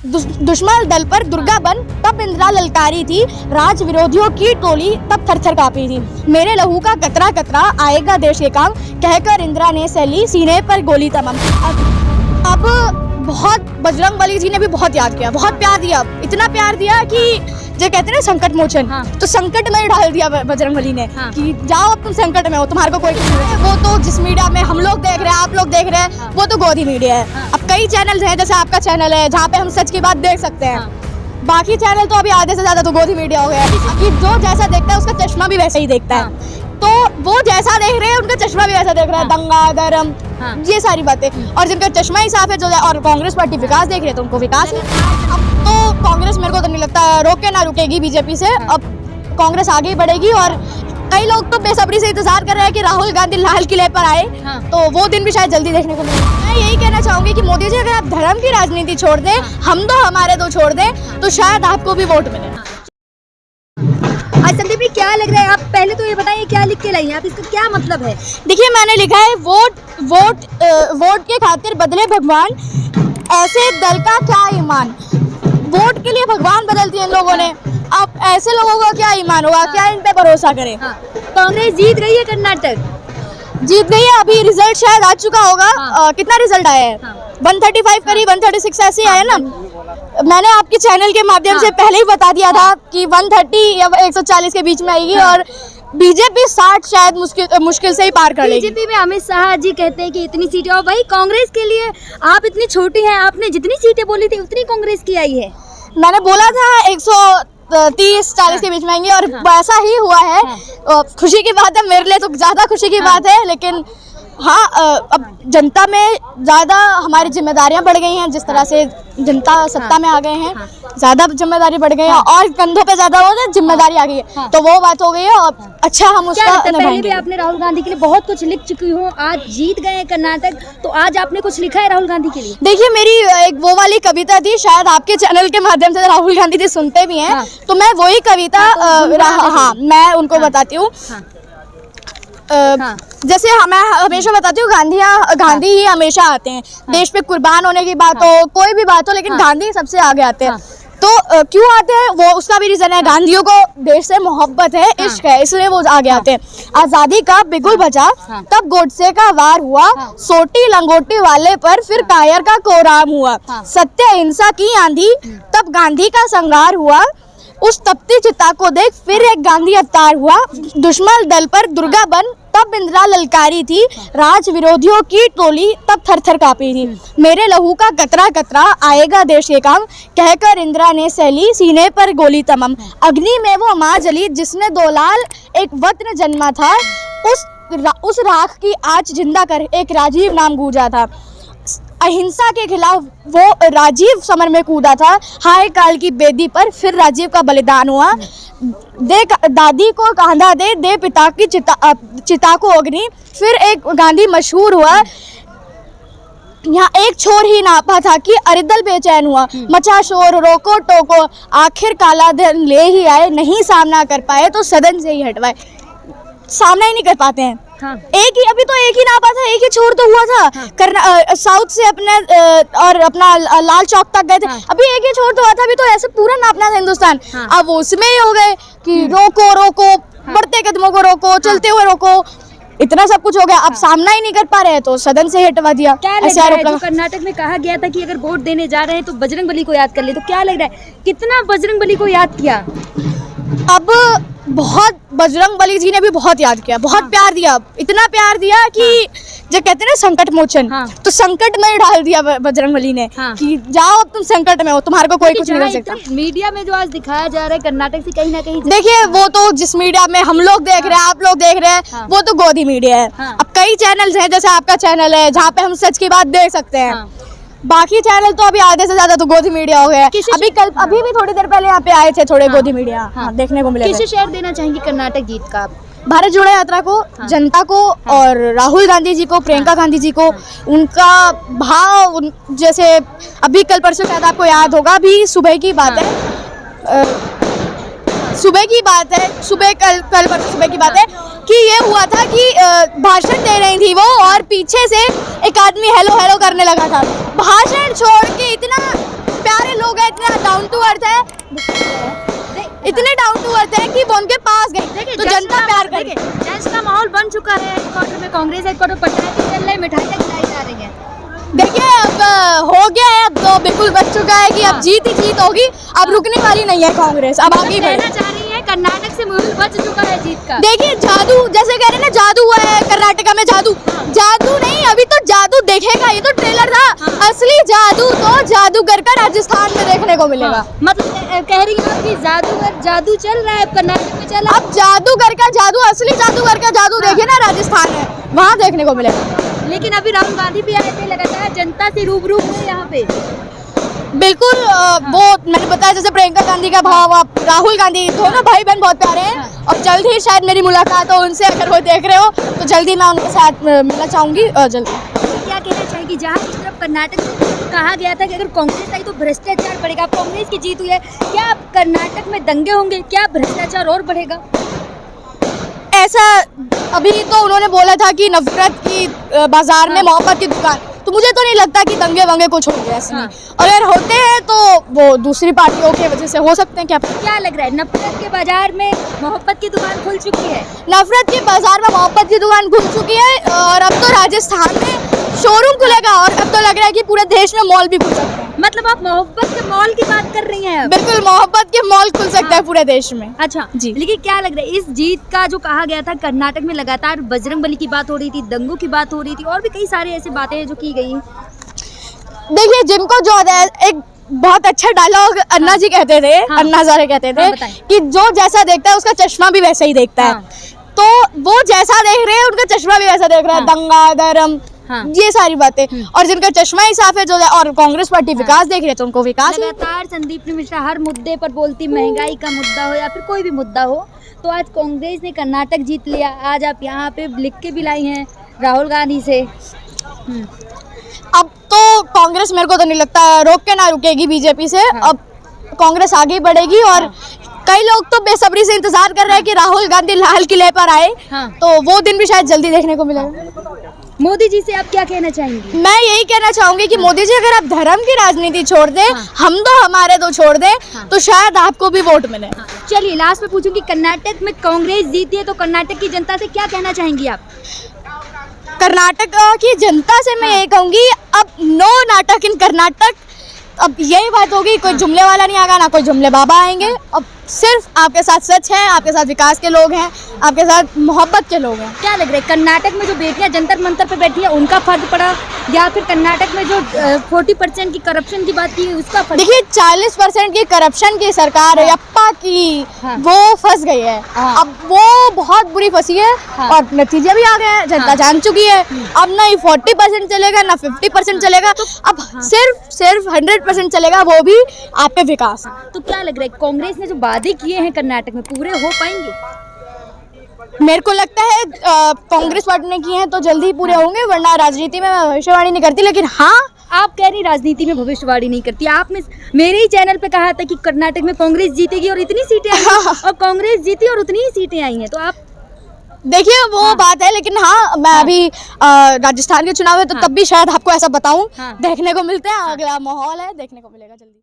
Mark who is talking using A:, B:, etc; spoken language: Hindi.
A: दुश्मन दल पर दुर्गा बन तब इंदिरा ललकारी थी, राज विरोधियों की टोली तब थर-थर कांपी थी। मेरे लहू का कतरा कतरा आएगा देश के काम, कहकर इंदिरा ने सैली सीने पर गोली तमाम। अब बहुत बजरंगबली जी ने भी बहुत याद किया, बहुत प्यार दिया, इतना प्यार दिया कि जो कहते हैं ना संकट मोचन, तो संकट में डाल दिया बजरंगबली ने कि जाओ अब तुम संकट में हो, तुम्हारे को कोई वो तो जिस मीडिया में हम लोग देख रहे हैं, आप लोग देख रहे हैं, वो तो गोदी मीडिया है। अब कई चैनल हैं, जैसे आपका चैनल है जहाँ पे हम सच की बात देख सकते हैं, बाकी चैनल तो अभी आधे से ज्यादा तो गोदी मीडिया हो गया है कि जो जैसा देखता है उसका चश्मा भी वैसा ही देखता है। तो वो जैसा देख रहे हैं उनका चश्मा भी वैसा देख रहा है, दंगा धर्म ये सारी बातें, और जिनका चश्मा ही साफ है जो, और कांग्रेस पार्टी विकास देख रहे हैं तो उनको विकास है। अब तो कांग्रेस मेरे को तो नहीं लगता रोके ना रुकेगी बीजेपी से, अब कांग्रेस आगे ही बढ़ेगी। और कई लोग तो बेसब्री से इंतजार कर रहे हैं कि राहुल गांधी लाल किले पर आए, तो वो दिन भी शायद जल्दी देखने को मिले। मैं यही कहना चाहूंगी कि मोदी जी अगर आप धर्म की राजनीति छोड़ दें, हम दो हमारे दो छोड़ दें, तो शायद आपको भी वोट मिले।
B: संदीप जी क्या लग रहा है, आप पहले तो ये बताइए क्या लिख के लाई हैं आप, इसका क्या मतलब है?
A: देखिए मैंने लिखा है वोट के खातिर बदले भगवान, ऐसे दल का क्या ईमान। वोट के लिए भगवान बदल दिए इन लोगों ने, अब ऐसे लोगों का क्या ईमान होगा, क्या इन पे भरोसा करें।
B: कांग्रेस जीत गई है कर्नाटक,
A: जीत गई है, अभी रिजल्ट शायद आ चुका होगा। कितना रिजल्ट आया है? 135 करीब 136 ऐसे आया ना। मैंने आपके चैनल के माध्यम से पहले ही बता दिया था कि 130 या 140 के बीच में आएगी, और बीजेपी 60 शायद मुश्किल से ही पार कर लेगी।
B: बीजेपी में अमित शाह जी कहते हैं कि इतनी सीटें, और वही कांग्रेस के लिए आप इतनी छोटी हैं, आपने जितनी सीटें बोली थी उतनी कांग्रेस की आई है।
A: मैंने बोला था 130-40 के बीच में आएंगे, और वैसा ही हुआ है। खुशी की बात है, मेरे लिए तो ज्यादा खुशी की बात है, लेकिन हाँ अब जनता में ज़्यादा हमारी जिम्मेदारियां बढ़ गई हैं। जिस तरह से जनता सत्ता में आ गए हैं, ज़्यादा जिम्मेदारी बढ़ गई है, और कंधों पे ज़्यादा हो गया, जिम्मेदारी आ गई है, तो वो बात हो गई है। और अच्छा हम उसका
B: पहले भी आपने राहुल गांधी के लिए बहुत कुछ लिख चुकी हो, आज जीत गए कर्नाटक, तो आज आपने कुछ लिखा है राहुल गांधी के लिए?
A: देखिए मेरी एक वो वाली कविता थी, शायद आपके चैनल के माध्यम से राहुल गांधी जी सुनते भी हैं, तो मैं वही कविता मैं उनको बताती हूँ। जैसे मैं हमेशा बताती हूँ, गांधी ही हमेशा आते हैं। देश पे कुर्बान होने की बात हो, कोई भी बात हो, लेकिन गांधी सबसे आगे आते हैं। तो क्यों आते हैं, वो उसका भी रीजन है, गांधियों को देश से मोहब्बत है, इश्क है, इसलिए वो आगे आते हैं। आजादी का बिगुल बजा तब गोडसे का वार हुआ, सोटी लंगोटी वाले पर फिर कायर का कोराम हुआ, सत्य अहिंसा की आंधी तब गांधी का संहार हुआ, उस तपती चिता को देख फिर एक गांधी अवतार हुआ, दुश्मन दल पर दुर्गा बन तब इंदिरा ललकारी थी, राज विरोधियों की टोली तब थर-थर कांपी थी। मेरे लहू का कतरा कतरा आएगा देश के काम, कहकर इंदिरा ने सैली सीने पर गोली तमाम। अग्नि में वो माँ जली जिसने दो लाल एक वत्र जन्मा था, उस राख की आज जिंदा कर एक राजीव नाम गूंजा था। अहिंसा के खिलाफ वो राजीव समर में कूदा था, हाय काल की बेदी पर फिर राजीव का बलिदान हुआ। दे दादी को कांधा दे पिता की चिता को अग्नि, फिर एक गांधी मशहूर हुआ। यहाँ एक छोर ही नापा था कि अरिदल बेचैन हुआ, मचा शोर रोको टोको, आखिर काला दिन ले ही आए, नहीं सामना कर पाए तो सदन से ही हटवाए। सामना ही नहीं कर पाते हैं। एक ही अभी तो एक ही नापा था, एक ही छोर तो हुआ था। साउथ से अपने और अपना लाल चौक तक गए थे, अभी एक ही छोर तो हुआ था, अभी तो ऐसे पूरा नापना था हिंदुस्तान। अब उसमें ही हो गए कि रोको रोको, बढ़ते कदमों को रोको, चलते हुए रोको, इतना सब कुछ हो गया। अब सामना ही नहीं कर पा रहे तो सदन से हटवा दिया।
B: क्या लग रहा है, जो कर्नाटक में कहा गया था कि अगर वोट देने जा रहे हैं तो बजरंगबली को याद कर ले, तो क्या लग रहा है कितना बजरंगबली को याद किया?
A: अब बहुत बजरंगबली जी ने भी बहुत याद किया, बहुत प्यार दिया, इतना प्यार दिया कि जो कहते हैं ना संकट मोचन, तो संकट में डाल दिया बजरंगबली ने कि जाओ अब तुम संकट में हो, तुम्हारे को कोई कुछ नहीं कर सकता।
B: मीडिया में जो आज दिखाया जा रहा है कर्नाटक से कहीं ना कहीं,
A: देखिए वो तो जिस मीडिया में हम लोग देख रहे हैं, आप लोग देख रहे हैं, वो तो गोदी मीडिया है। अब कई चैनल हैं, जैसे आपका चैनल है जहाँ पे हम सच की बात देख सकते हैं, बाकी चैनल तो अभी आधे से ज्यादा तो गोदी मीडिया हो गया। अभी भी थोड़ी देर पहले यहाँ पे आए थे थोड़े गोदी मीडिया देखने को मिले।
B: किसे शेयर देना चाहेंगे कर्नाटक जीत का?
A: भारत जोड़ो यात्रा को, जनता को, और राहुल गांधी जी को, प्रियंका गांधी जी को, उनका भाव। जैसे अभी कल परसों शायद आपको याद होगा, अभी सुबह की बात है, कल परसों सुबह की बात है कि ये हुआ था कि भाषण दे रही थी वो, और पीछे से एक आदमी हेलो हेलो करने लगा था। भाषण छोड़ के इतना प्यारे लोग इतना डाउन टू अर्थ है, इतने डाउन टू अर्थ है कि वो उनके पास गए तो जनता प्यार करे।
B: जश्न का माहौल बन चुका है हेडक्वार्टर में, कांग्रेस हेडक्वार्टर पटाखे चल रहे हैं, मिठाइयाँ खिलाई जा रही हैं।
A: देखिए अब हो गया है, अब तो बिल्कुल बच चुका है कि अब जीत ही जीत होगी, अब रुकने वाली नहीं है कांग्रेस, अब आगे बढ़े।
B: कहना चाह रही है कर्नाटक से माहौल बच चुका है जीत का।
A: देखिए जादू, जैसे कह रहे हैं ना जादू हुआ है कर्नाटका में, जादू जादू नहीं, अभी तो जादू देखेगा, ये तो ट्रेलर था। असली जादू तो जादूगर का राजस्थान में देखने को मिलेगा।
B: मतलब कह रही हूँ कि जादू चल रहा है कर्नाटक में, चल
A: अब जादूगर का जादू, असली जादूगर का जादू देखिए ना राजस्थान में, वहाँ देखने को मिलेगा।
B: लेकिन अभी राहुल गांधी भी आए थे, लगातार जनता से रूबरू हुए यहाँ पे।
A: बिल्कुल वो मैंने बताया जैसे प्रियंका गांधी का भाव, आप राहुल गांधी, दोनों भाई बहन बहुत प्यारे हैं और जल्द ही शायद मेरी मुलाकात हो उनसे, अगर वो देख रहे हो तो जल्दी मैं उनके साथ मिलना चाहूँगी जल्दी।
B: क्या कहना चाहेंगी, जहाँ इस तरफ कर्नाटक में कहा गया था कि अगर कांग्रेस आई तो भ्रष्टाचार बढ़ेगा, कांग्रेस की जीत हुई है, क्या कर्नाटक में दंगे होंगे, क्या भ्रष्टाचार और बढ़ेगा?
A: ऐसा अभी तो उन्होंने बोला था कि नफरत की बाजार में मोहब्बत की दुकान, तो मुझे तो नहीं लगता कि दंगे वंगे कुछ होंगे ऐसे में। अगर होते हैं तो वो दूसरी पार्टियों की वजह से हो सकते हैं। क्या
B: लग रहा है, नफरत के बाजार में मोहब्बत की दुकान खुल चुकी है?
A: नफरत के बाजार में मोहब्बत की दुकान खुल चुकी है और अब तो राजस्थान में शोरूम खुलेगा और अब तो लग रहा है कि पूरे देश में मॉल भी खुल सकते हैं।
B: मतलब आप मोहब्बत के मॉल की बात कर रही हैं?
A: बिल्कुल, मोहब्बत के मॉल खुल सकता है पूरे देश में।
B: अच्छा
A: जी,
B: लेकिन क्या लग रहा है इस जीत का जो कहा गया था, कर्नाटक में लगातार बजरंगबली की बात हो रही थी, दंगों की बात हो रही थी और भी कई सारी ऐसी बातें हैं जो की गई।
A: देखिए जिनको जो एक बहुत अच्छा डायलॉग अन्ना जी कहते थे, अन्ना हजारे कहते थे कि जो जैसा देखता है उसका चश्मा भी वैसा ही देखता है, तो वो जैसा देख रहे हैं उनका चश्मा भी वैसा देख रहा है। दंगा धर्म ये सारी बातें, और जिनका चश्मा ही साफ है जो, और कांग्रेस पार्टी विकास देख रही है तो उनको विकास।
B: लगातार संदीप मिश्रा हर मुद्दे पर बोलती, महंगाई का मुद्दा हो या फिर कोई भी मुद्दा हो, तो आज कांग्रेस ने कर्नाटक जीत लिया। आज आप यहाँ पे लिख के भी लाई हैं राहुल गांधी से।
A: अब तो कांग्रेस मेरे को तो नहीं लगता रोक के ना रुकेगी बीजेपी से, अब कांग्रेस आगे बढ़ेगी और कई लोग तो बेसब्री से इंतजार कर रहे हैं कि राहुल गांधी लाल किले पर आए, तो वो दिन भी शायद जल्दी देखने को मिलेगा।
B: मोदी जी से आप क्या कहना चाहेंगी?
A: मैं यही कहना चाहूंगी कि मोदी जी अगर आप धर्म की राजनीति छोड़ दें, हम तो हमारे तो छोड़ दें, तो शायद आपको भी वोट मिले।
B: चलिए लास्ट में पूछूंगी, कर्नाटक में कांग्रेस जीती है तो कर्नाटक की जनता से क्या कहना चाहेंगी आप?
A: कर्नाटक की जनता से मैं यही कहूंगी, अब नो नाटक इन कर्नाटक। अब यही बात होगी, कोई जुमले वाला नहीं आएगा, ना कोई जुमले बाबा आएंगे। अब सिर्फ आपके साथ सच है, आपके साथ विकास के लोग हैं, आपके साथ मोहब्बत के लोग हैं।
B: क्या लग रहा है कर्नाटक में जो बेटियां जंतर मंतर पे बैठी है उनका फर्क पड़ा, या फिर कर्नाटक में जो 40% की करप्शन की बात की उसका फर्क?
A: देखिए 40% की करप्शन की सरकार है यप्पा की, वो फंस गई है। अब वो बहुत बुरी फंसी है और नतीजे भी आ गए हैं, जनता जान चुकी है। अब ना 40% चलेगा ना 50% चलेगा, अब सिर्फ 100% चलेगा, वो भी आपके विकास।
B: तो क्या लग रहा है कांग्रेस ने जो वादे किए हैं कर्नाटक में पूरे हो पाएंगे?
A: मेरे को लगता है कांग्रेस पार्टी ने किए हैं तो जल्दी ही पूरे होंगे, वरना राजनीति में मैं भविष्यवाणी नहीं करती। लेकिन हाँ,
B: आप कह रही राजनीति में भविष्यवाणी नहीं करती, आपने मेरे ही चैनल पे कहा था कि कर्नाटक में कांग्रेस जीतेगी और इतनी सीटें आई हैं, और कांग्रेस जीती और उतनी ही सीटें आई हैं, तो आप
A: देखिए वो बात है। लेकिन हाँ, मैं अभी राजस्थान के चुनाव है तो तब भी शायद आपको ऐसा बताऊं, देखने को मिलते हैं, अगला माहौल है, देखने को मिलेगा जल्दी।